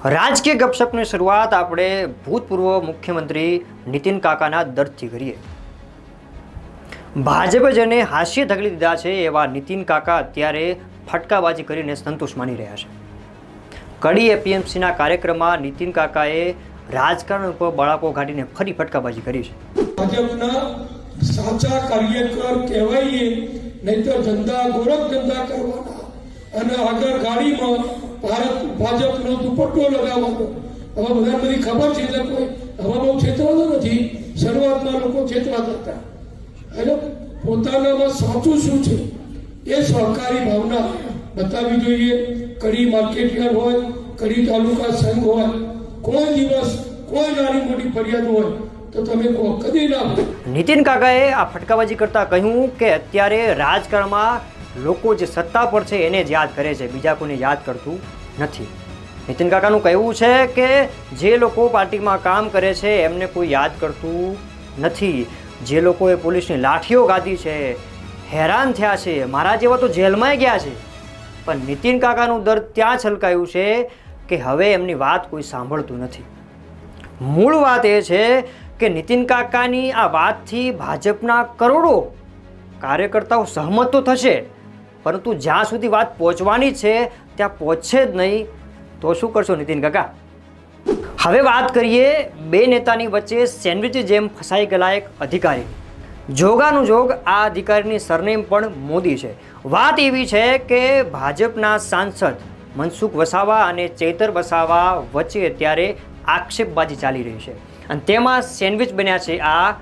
રાજકીય ગપશપની શરૂઆત આપણે ભૂતપૂર્વ મુખ્યમંત્રી નીતિન કાકાના દર્દથી કરીએ। ભાજપે જેને હાસ્ય ધકેલી દીધા છે એવા નીતિન કાકા અત્યારે ફટકાબાજી કરીને સંતોષ માની રહ્યા છે। કડી એપીએમસીના કાર્યક્રમમાં નીતિન કાકાએ રાજકારણ ઉપર બળાપો ઘાટીને ફરી ફટકાબાજી કરી છે। ભાજપના સાચા કાર્યકર કહેવાય નહીં તો ધંધા ગોરખ ધંધા કરવાના અને આગળ ગાડીમાં ભાજપનો દુપટ્ટો લગાવવાનો। હવે બધા બધી ખબર છે એટલે કોઈ હવે બહુ છેતરાતો નથી। શરૂઆતમાં લોકો છેતરાતા હતા એટલે પોતાનામાં સાચું શું છે એ સહકારી ભાવના બતાવવી જોઈએ। કડી માર્કેટયાર્ડ હોય, કડી તાલુકા સંઘ હોય, કોઈ દિવસ કોઈ નાની મોટી ફરિયાદ હોય તો તમે કદી ના હોય। નીતિન કાકાએ આ ફટકાબાજી કરતા કહ્યું કે અત્યારે રાજકારણમાં લોકો જે સત્તા પર છે એને જ યાદ કરે છે, બીજા કોઈને યાદ કરતું નથી। નીતિન કાકાનું કહેવું છે કે જે લોકો પાર્ટીમાં કામ કરે છે એમને કોઈ યાદ કરતું નથી। જે લોકોએ પોલીસની લાઠીઓ ગાધી છે, હેરાન થયા છે, મારા જેવા તો જેલમાં ગયા છે, પણ નીતિન કાકાનું દર્દ ત્યાં છલકાયું છે કે હવે એમની વાત કોઈ સાંભળતું નથી। મૂળ વાત એ છે કે નીતિન કાકાની આ વાતથી ભાજપના કરોડો કાર્યકર્તાઓ સહમત તો થશે, પરંતુ જ્યાં સુધી વાત પહોંચવાની છે ત્યાં પહોંચશે જ નહીં તો શું કરશો નીતિન કાકા? હવે વાત કરીએ બે નેતાની વચ્ચે સેન્ડવિચ જેમ ફસાઈ ગયેલા એક અધિકારી। જોગાનું જોગ આ અધિકારીની સરનેમ પણ મોદી છે। વાત એવી છે કે ભાજપના સાંસદ મનસુખ વસાવા અને ચૈતર વસાવા વચ્ચે અત્યારે આક્ષેપબાજી ચાલી રહી છે અને તેમાં સેન્ડવિચ બન્યા છે આ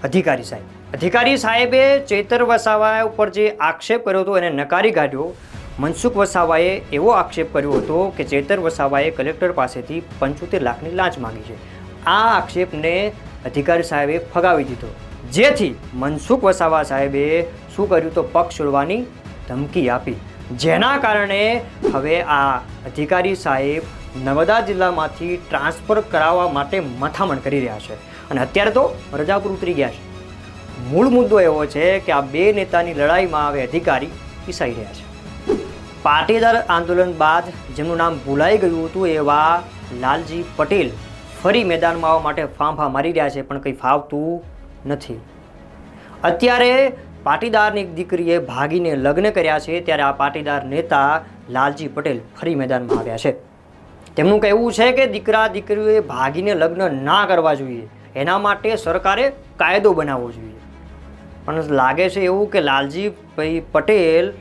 અધિકારી સાહેબ। અધિકારી સાહેબે ચૈતર વસાવા ઉપર જે આક્ષેપ કર્યો હતો એને નકારી કાઢ્યો। મનસુખ વસાવાએ એવો આક્ષેપ કર્યો હતો કે ચૈતર વસાવાએ કલેક્ટર પાસેથી 75 લાખની લાંચ માંગી છે। આ આક્ષેપને અધિકારી સાહેબે ફગાવી દીધો, જેથી મનસુખ વસાવા સાહેબે શું કર્યું તો પક્ષ છોડવાની ધમકી આપી, જેના કારણે હવે આ અધિકારી સાહેબ નર્મદા જિલ્લામાંથી ટ્રાન્સફર કરાવવા માટે મથામણ કરી રહ્યા છે અને અત્યારે તો રજા પર ઉતરી ગયા છે। મૂળ મુદ્દો એવો છે કે આ બે નેતાની લડાઈમાં હવે અધિકારી પીસાઈ રહ્યા છે। પાટીદાર આંદોલન બાદ જેમનું નામ ભૂલાઈ ગયું હતું એવા લાલજી પટેલ ફરી મેદાનમાં આવવા માટે ફાંફા મારી રહ્યા છે, પણ કંઈ ફાવતું નથી। અત્યારે પાટીદારની એક દીકરીએ ભાગીને લગ્ન કર્યા છે, ત્યારે આ પાટીદાર નેતા લાલજી પટેલ ફરી મેદાનમાં આવ્યા છે। તેમનું કહેવું છે કે દીકરા દીકરીઓએ ભાગીને લગ્ન ના કરવા જોઈએ, એના માટે સરકારે કાયદો બનાવવો જોઈએ, પણ લાગે છે એવું કે લાલજીભાઈ પટેલ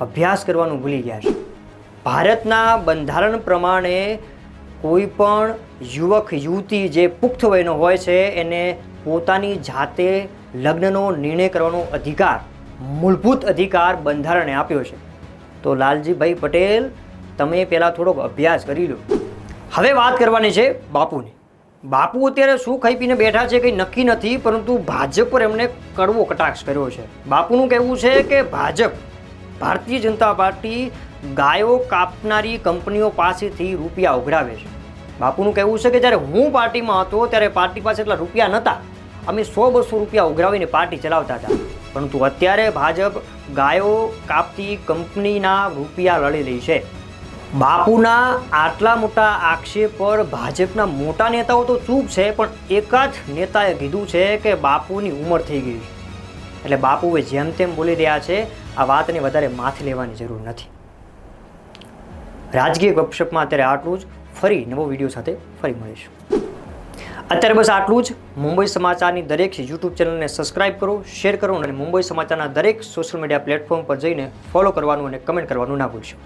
અભ્યાસ કરવાનું ભૂલી ગયા છે। ભારતના બંધારણ પ્રમાણે કોઈ પણ યુવક યુવતી જે પુખ્ત વયનો હોય છે એને પોતાની જાતે લગ્નનો નિર્ણય કરવાનો અધિકાર, મૂળભૂત અધિકાર બંધારણે આપ્યો છે। તો લાલજીભાઈ પટેલ તમે પહેલાં થોડોક અભ્યાસ કરી લો। હવે વાત કરવાની છે બાપુની। બાપુ અત્યારે શું ખાઈ પીને બેઠા છે કંઈ નક્કી નથી, પરંતુ ભાજપ પર એમણે કડવો કટાક્ષ કર્યો છે। બાપુનું કહેવું છે કે ભાજપ, ભારતીય જનતા પાર્ટી ગાયો કાપનારી કંપનીઓ પાસેથી રૂપિયા ઉઘરાવે છે। બાપુનું કહેવું છે કે જ્યારે હું પાર્ટીમાં હતો ત્યારે પાર્ટી પાસે એટલા રૂપિયા નહોતા, અમે 100-200 રૂપિયા ઉઘરાવીને પાર્ટી ચલાવતા હતા, પરંતુ અત્યારે ભાજપ ગાયો કાપતી કંપનીના રૂપિયા લડી રહી છે। બાપુના આટલા મોટા આક્ષેપ પર ભાજપના મોટા નેતાઓ તો ચૂપ છે, પણ એકાદ નેતાએ કીધું છે કે બાપુની ઉંમર થઈ ગઈ છે, એટલે બાપુએ જેમ તેમ બોલી રહ્યા છે। આ વાતને વધારે માથે લેવાની જરૂર નથી। રાજકીય ગપશપમાં અત્યારે આટલું જ। ફરી નવો વિડીયો સાથે ફરી મળીશું। અત્યારે બસ આટલું જ। મુંબઈ સમાચારની દરેક યુટ્યુબ ચેનલને સબસ્ક્રાઇબ કરો, શેર કરો અને મુંબઈ સમાચારના દરેક સોશિયલ મીડિયા પ્લેટફોર્મ પર જઈને ફોલો કરવાનું અને કમેન્ટ કરવાનું ના ભૂલશો।